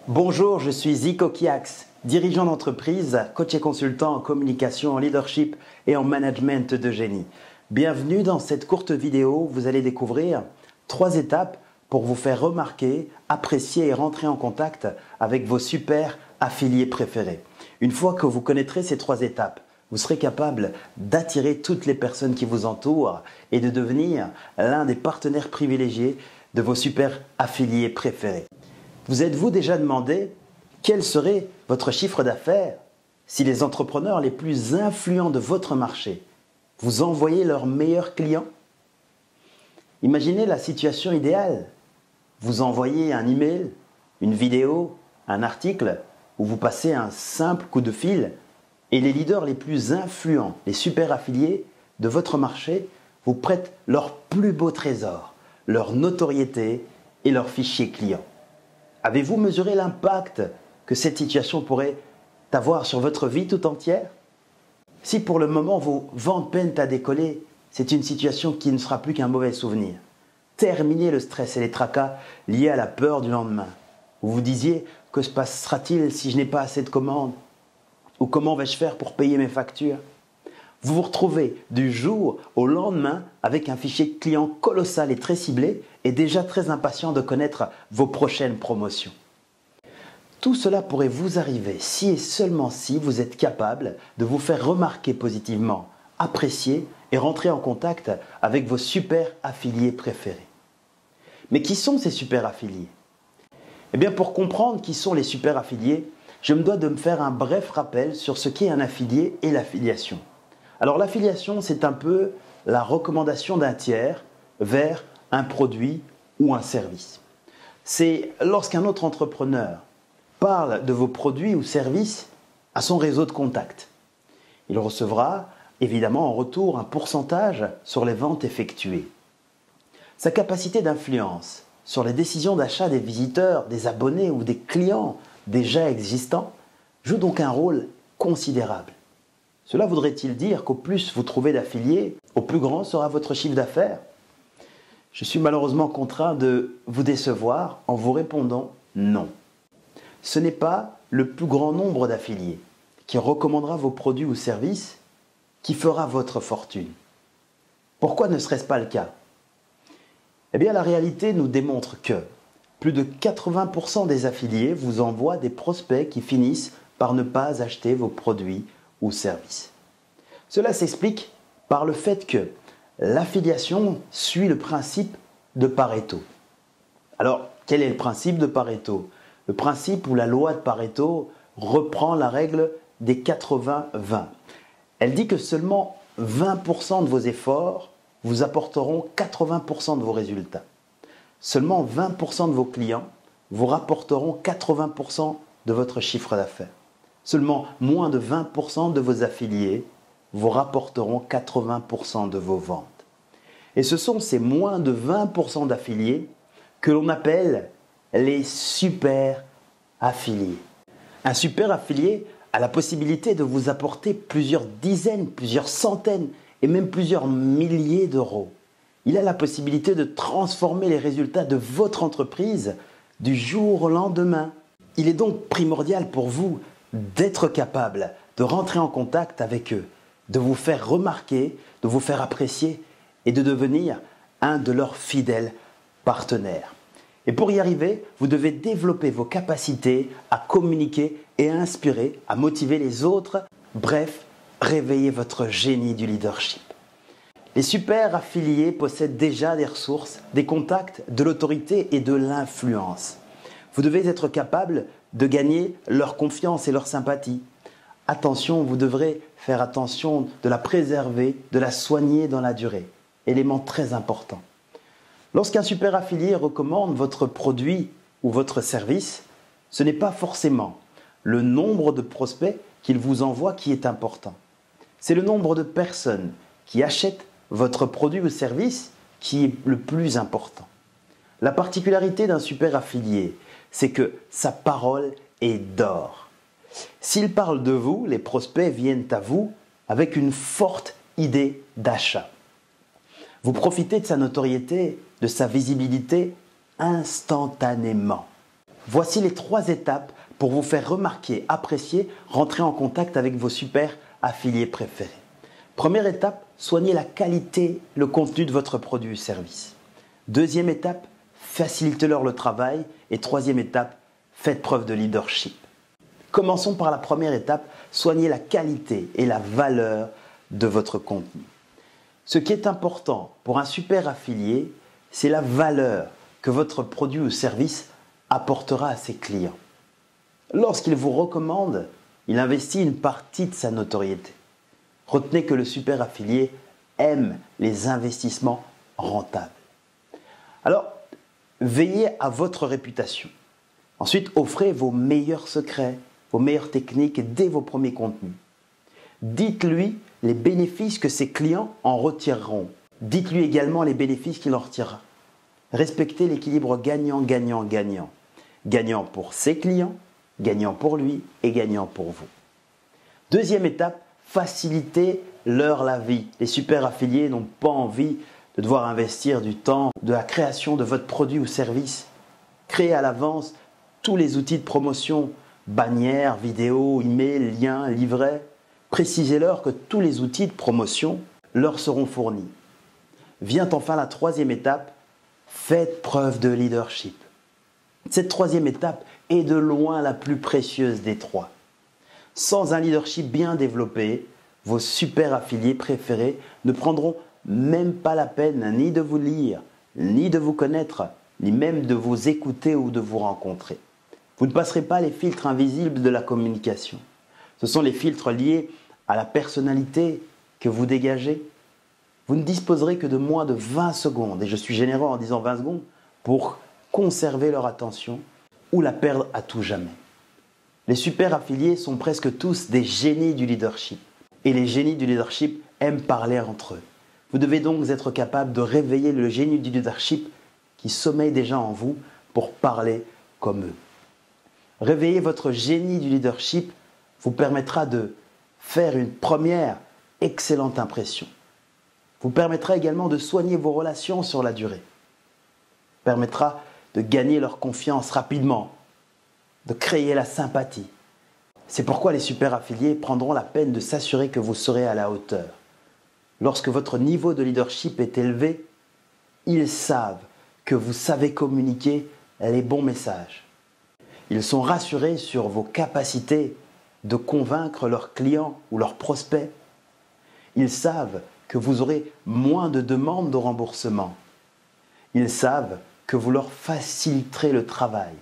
Bonjour, je suis Zico Kiax, dirigeant d'entreprise, coach et consultant en communication, en leadership et en management de génie. Bienvenue dans cette courte vidéo où vous allez découvrir 3 étapes pour vous faire remarquer, apprécier et rentrer en contact avec vos super affiliés préférés. Une fois que vous connaîtrez ces 3 étapes, vous serez capable d'attirer toutes les personnes qui vous entourent et de devenir l'un des partenaires privilégiés de vos super affiliés préférés. Vous êtes-vous déjà demandé quel serait votre chiffre d'affaires si les entrepreneurs les plus influents de votre marché vous envoyaient leurs meilleurs clients? Imaginez la situation idéale. Vous envoyez un email, une vidéo, un article où vous passez un simple coup de fil et les leaders les plus influents, les super affiliés de votre marché vous prêtent leurs plus beaux trésors, leur notoriété et leurs fichiers clients. Avez-vous mesuré l'impact que cette situation pourrait avoir sur votre vie tout entière? Si pour le moment vos ventes peinent à décoller, c'est une situation qui ne sera plus qu'un mauvais souvenir. Terminez le stress et les tracas liés à la peur du lendemain. Vous vous disiez, que se passera-t-il si je n'ai pas assez de commandes? Ou comment vais-je faire pour payer mes factures? Vous vous retrouvez du jour au lendemain avec un fichier client colossal et très ciblé et déjà très impatient de connaître vos prochaines promotions. Tout cela pourrait vous arriver si et seulement si vous êtes capable de vous faire remarquer positivement, apprécier et rentrer en contact avec vos super affiliés préférés. Mais qui sont ces super affiliés? Eh bien, pour comprendre qui sont les super affiliés, je me dois de me faire un bref rappel sur ce qu'est un affilié et l'affiliation. Alors l'affiliation, c'est un peu la recommandation d'un tiers vers un produit ou un service. C'est lorsqu'un autre entrepreneur parle de vos produits ou services à son réseau de contacts. Il recevra évidemment en retour un pourcentage sur les ventes effectuées. Sa capacité d'influence sur les décisions d'achat des visiteurs, des abonnés ou des clients déjà existants joue donc un rôle considérable. Cela voudrait-il dire qu'au plus vous trouvez d'affiliés, au plus grand sera votre chiffre d'affaires? Je suis malheureusement contraint de vous décevoir en vous répondant non. Ce n'est pas le plus grand nombre d'affiliés qui recommandera vos produits ou services qui fera votre fortune. Pourquoi ne serait-ce pas le cas? Eh bien, la réalité nous démontre que plus de 80% des affiliés vous envoient des prospects qui finissent par ne pas acheter vos produits ou services. Cela s'explique par le fait que l'affiliation suit le principe de Pareto. Alors, quel est le principe de Pareto? Le principe ou la loi de Pareto reprend la règle des 80-20. Elle dit que seulement 20% de vos efforts vous apporteront 80% de vos résultats. Seulement 20% de vos clients vous rapporteront 80% de votre chiffre d'affaires. Seulement moins de 20% de vos affiliés vous rapporteront 80% de vos ventes. Et ce sont ces moins de 20% d'affiliés que l'on appelle les super affiliés. Un super affilié a la possibilité de vous apporter plusieurs dizaines, plusieurs centaines et même plusieurs milliers d'euros. Il a la possibilité de transformer les résultats de votre entreprise du jour au lendemain. Il est donc primordial pour vous d'être capable de rentrer en contact avec eux, de vous faire remarquer, de vous faire apprécier et de devenir un de leurs fidèles partenaires. Et pour y arriver, vous devez développer vos capacités à communiquer et à inspirer, à motiver les autres, bref, réveiller votre génie du leadership. Les super affiliés possèdent déjà des ressources, des contacts, de l'autorité et de l'influence. Vous devez être capable de gagner leur confiance et leur sympathie. Attention, vous devrez faire attention de la préserver, de la soigner dans la durée. Élément très important. Lorsqu'un super affilié recommande votre produit ou votre service, ce n'est pas forcément le nombre de prospects qu'il vous envoie qui est important. C'est le nombre de personnes qui achètent votre produit ou service qui est le plus important. La particularité d'un super affilié, c'est que sa parole est d'or. S'il parle de vous, les prospects viennent à vous avec une forte idée d'achat. Vous profitez de sa notoriété, de sa visibilité instantanément. Voici les 3 étapes pour vous faire remarquer, apprécier, rentrer en contact avec vos super affiliés préférés. Première étape, soignez la qualité, le contenu de votre produit ou service. Deuxième étape, facilitez-leur le travail. Et troisième étape, faites preuve de leadership. Commençons par la première étape, soignez la qualité et la valeur de votre contenu. Ce qui est important pour un super affilié, c'est la valeur que votre produit ou service apportera à ses clients. Lorsqu'il vous recommande, il investit une partie de sa notoriété. Retenez que le super affilié aime les investissements rentables. Alors, veillez à votre réputation. Ensuite, offrez vos meilleurs secrets, vos meilleures techniques dès vos premiers contenus. Dites-lui les bénéfices que ses clients en retireront. Dites-lui également les bénéfices qu'il en retirera. Respectez l'équilibre gagnant-gagnant-gagnant. Gagnant pour ses clients, gagnant pour lui et gagnant pour vous. Deuxième étape, facilitez-leur la vie. Les super affiliés n'ont pas envie de devoir investir du temps de la création de votre produit ou service. Créez à l'avance tous les outils de promotion, bannières, vidéos, emails, liens, livrets. Précisez-leur que tous les outils de promotion leur seront fournis. Vient enfin la troisième étape, faites preuve de leadership. Cette troisième étape est de loin la plus précieuse des 3. Sans un leadership bien développé, vos super affiliés préférés ne prendront même pas la peine ni de vous lire, ni de vous connaître, ni même de vous écouter ou de vous rencontrer. Vous ne passerez pas les filtres invisibles de la communication. Ce sont les filtres liés à la personnalité que vous dégagez. Vous ne disposerez que de moins de 20 secondes, et je suis généreux en disant 20 secondes, pour conserver leur attention ou la perdre à tout jamais. Les super affiliés sont presque tous des génies du leadership. Et les génies du leadership aiment parler entre eux. Vous devez donc être capable de réveiller le génie du leadership qui sommeille déjà en vous pour parler comme eux. Réveiller votre génie du leadership vous permettra de faire une première excellente impression. Vous permettra également de soigner vos relations sur la durée. Permettra de gagner leur confiance rapidement, de créer la sympathie. C'est pourquoi les super affiliés prendront la peine de s'assurer que vous serez à la hauteur. Lorsque votre niveau de leadership est élevé, ils savent que vous savez communiquer les bons messages. Ils sont rassurés sur vos capacités de convaincre leurs clients ou leurs prospects. Ils savent que vous aurez moins de demandes de remboursement. Ils savent que vous leur faciliterez le travail.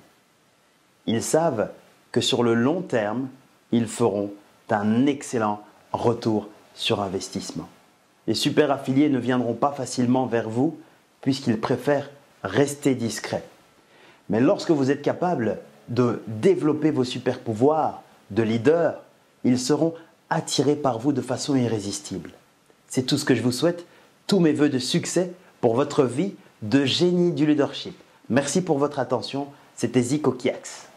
Ils savent que sur le long terme, ils feront un excellent retour sur investissement. Les super affiliés ne viendront pas facilement vers vous puisqu'ils préfèrent rester discrets. Mais lorsque vous êtes capable de développer vos super pouvoirs de leader, ils seront attirés par vous de façon irrésistible. C'est tout ce que je vous souhaite, tous mes vœux de succès pour votre vie de génie du leadership. Merci pour votre attention, c'était Zico Kiax.